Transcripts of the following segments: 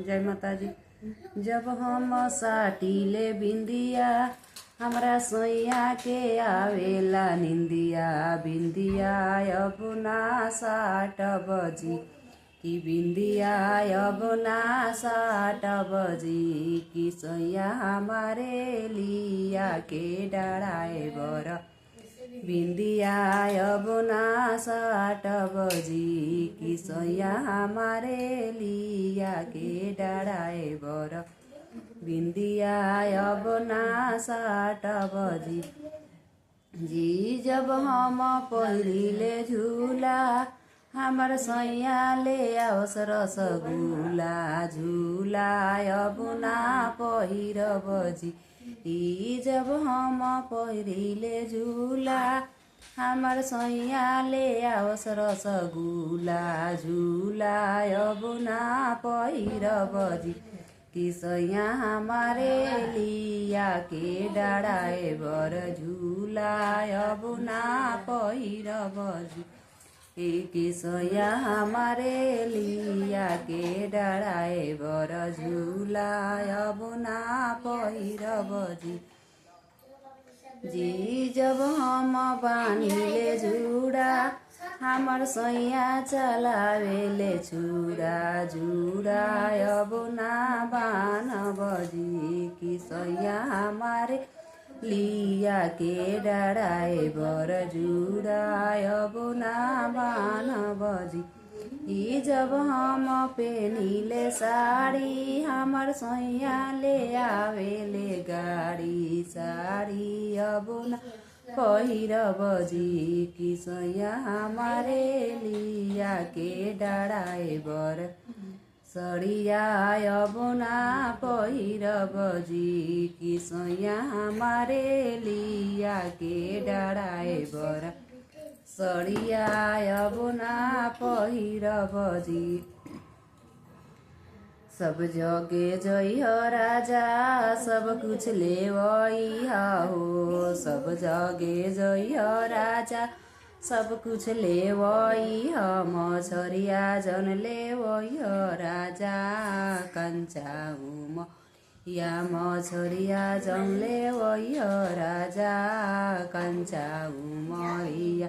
जय माता जी। जब हम साटिले बिंदिया हमरा सोइया के आवेला निंदिया बिंदिया अब ना साटब जी कि बिंदिया अब ना साटब जी कि सोइया हमारे लिया के डराए बर बिंदिया अब ना साटब जी कि सोइया हमारे लिया के डराए बर बिंदिया अब ना साटब जी जब हम पहिरिले झूला हमर सैया ले आओस् रसगुल्ला झूला अब ना पहिरब जी जब हम पहिरिले झूला हमर सैया ले आओस् रसगुल्ला झूला अब ना पहिरब जी कि सैया हमारे लिया के डराए बर झूला अब ना पहिरब जी कि सैया हमारे लिया के डराए बर झूला अब ना पहिरब जी जब हम बानीले झुरा हमर सैया चलावेले छुरा झुरा अब ना बानब जी कि सैया हमारे लिया के डराए बर झुरा अब ना बानब जी जब हम पेनिले साड़ी हमर सैया ले आवेले गाड़ी साड़ी अब ना पहिरब जी कि सैया हमारे लिया के डराए बर सड़िया अब ना पहिरब जी कि सैया हमारे लिया के डराए बर सड़िया अब ना पहिरब जी सब जगे जइह राजा सब कुछ लेवइह हो सब जगे जइह राजा सब कुछ लेवइह मछरिया जन लेवइह राजा कंचाउम या मछरिया जन लेवइह राजा कंचाउमरिया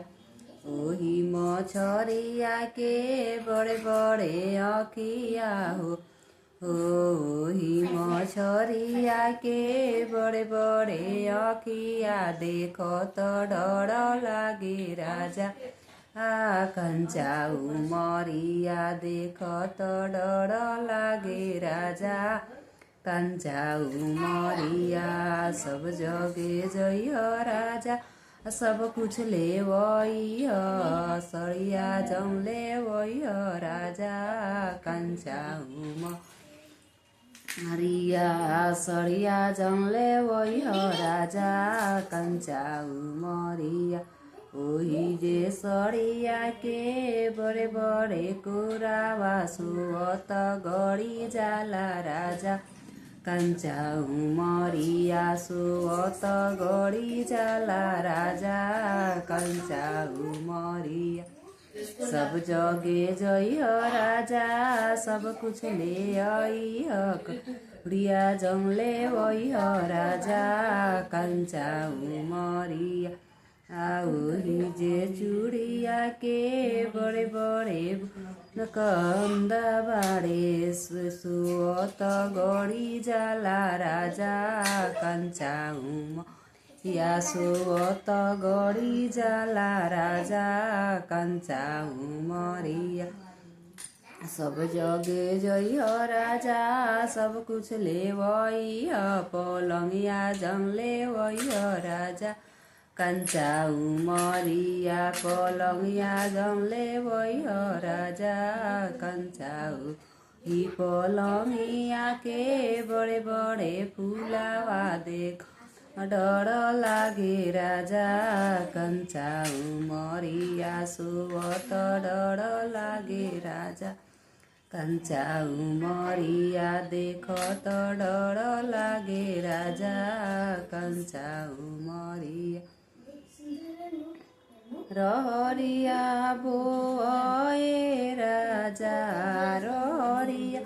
ओही मछरिया के बड़े बड़े अखिया हो ओही मछरिया के बड़े बड़े अखिया देखो तो डर लागे राजा कंचाउमरिया देखो तो डर लागे राजा कंचाउमरिया सब जगे जइह राजा सब कुछ लेवइह सड़िया जम लेवइह राजा कंचाउम हरिया सड़िया जम लेवइह राजा कंचाउमरिया ओही जे सड़िया के बड़े बड़े कुरावा सुअत गड़ी जाला राजा कंचाउमरिया सुअत गड़ी जाला राजा कंचाउमरिया सब जगे जइह राजा सब कुछ ले आइह कड़िया जम लेवइह राजा कंचाउमरिया ओही जे चूड़िया के बड़े बड़े कंदा बाड़े सुअत गड़ी जाला राजा कंचाउम या सुअत गड़ी जाला राजा कंचाउमरिया सब जगे जइह राजा सब कुछ लेवइह पलंगिया जम लेवइह राजा कंचाउमरिया पलंगिया जम लेवइह राजा कंचाउ ही पलंगिया के बड़े बड़े फुलावा देख डर लागे राजा कंचाउमरिया सुअत डर लागे राजा कंचाउमरिया देखो तो डर लागे राजा कंचाउमरिया रहरिया बोए राजा रहरिया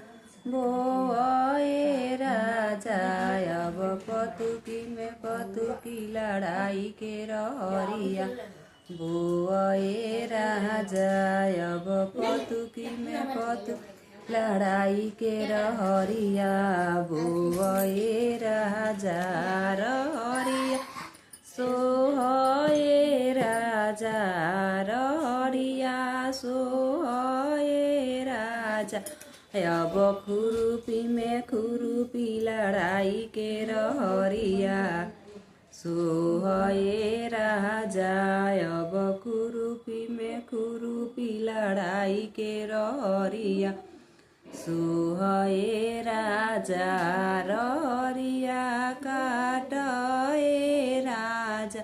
बोए राजा अब पतुकी में पतुकी लड़ाई के रहरिया बोए राजा अब पतुकी में पतुकी लड़ाई के रहरिया बोए राजा रहरिया सोहे राजा रहरिया सोहे राजा अब खुरुपी में खुरुपी लड़ाई के रहरिया सोहे राजा अब खुरुपी में खुरुपी लड़ाई के रहरिया सोहे राजा रहरिया काटे राजा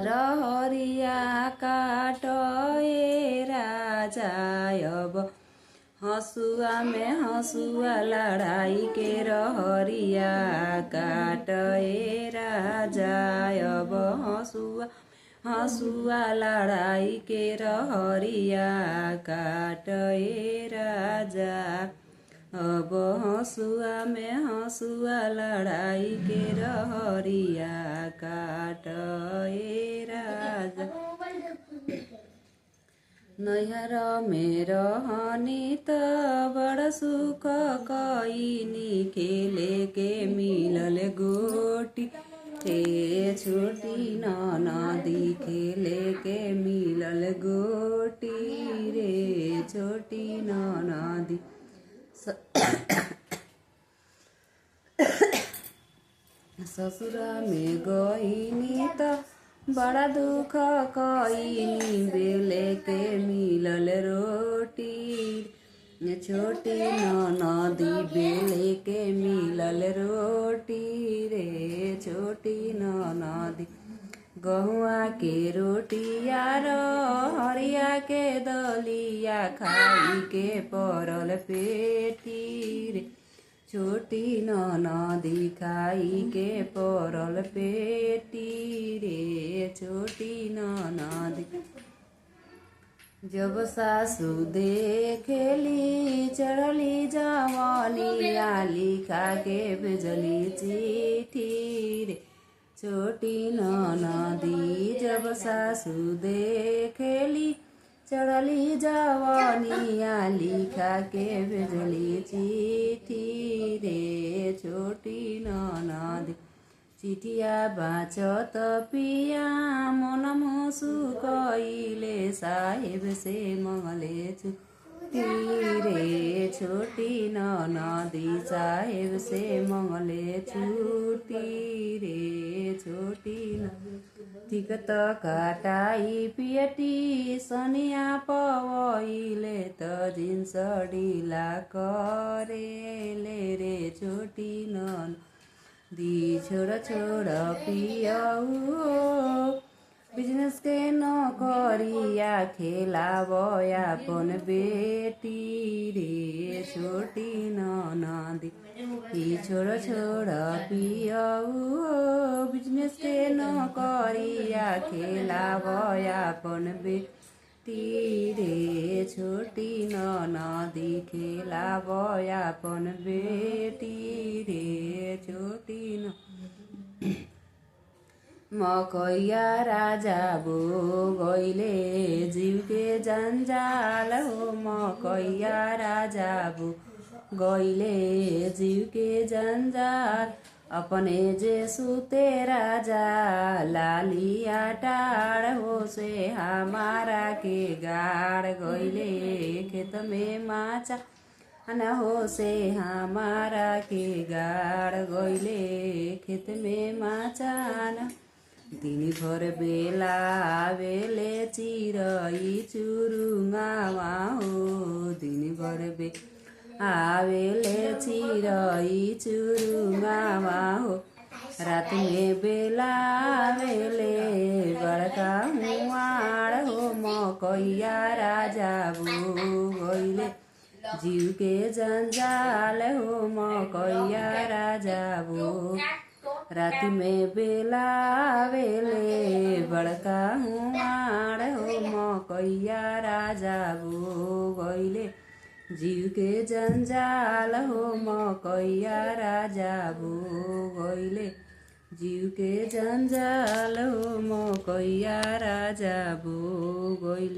रहरिया काटे राजा अब हसुआ में हसुआ लड़ाई के रहरिया काटे राजा अब हसुआ हसुआ लड़ाई के रहरिया काटे राजा अब हसुआ में हसुआ लड़ाई के रहरिया काटे राजा नैहर में रहनी त बड़ सुख कईनी खेले के मिलल गोटी रे छोटी नदी खेले के मिलल गोटी रे छोटी नदी ससुरा में गईनी त बड़ा दुख कईनी बेले के मिलल रोटी छोटी नदी बेले के मिलल रोटी रे छोटी नदी गहुआ के रोटिया हरिया के दलिया खाई के परल पेटी रे छोटी नदी खाई के परल पेटी रे छोटी नदी जब सासू देखेली चढ़ली जवानिया लिखा के भेजली चिट्ठी रे छोटी नदी जब सासू देखेली चढ़ली जवानिया लिखा के भेजली चिट्ठी रे छोटी नदी चिठिया बाँचत पिया मन मुसु कइले साहेब से मंगले छुट्टी रे छोटी नदी साहेब से मंगले छुट्टी रे छोटी टिकट काटाई पियटी सनिया पवइले त जिन्स ढिला करेले रे छोटी दी छोड़ छोड़ पियाऊ बिजनेस के नौकरिया खेलावया अपन बेटी रे छोटी नदी छोड़ छोड़ पियाऊ बिजनेस के नौकरिया खेलावया अपन बेटी रे छोटी नदी खेलावया अपन बेटी रे छोटी मकैया राजा बो गइले जीव के जंजाल हो मकैया राजा बो गइले जीव के जंजाल अपने जे सुते राजा लालिया टाड़ हो से हमारा के गाड़ गइले खेत में माचा न हो से हमारा के गाड़ गइले खेत में माचान दिन भर बेला बेले चिरई चुरुङ्गावा हो दिन भर बे आवेले चिरई चुरुङ्गावा हो रात में बेला बेले बड़का हुआड़ हो मकैया राजा बो गइले जीव के जंजाल हो मकैया राजा बो रात में बेला बेले बड़का हुआड़ हो मकैया राजा बो गइले जीव के जंजाल हो मकैया राजा भो गइले। जीव के जंजाल हो मकैया राजा भो गइले।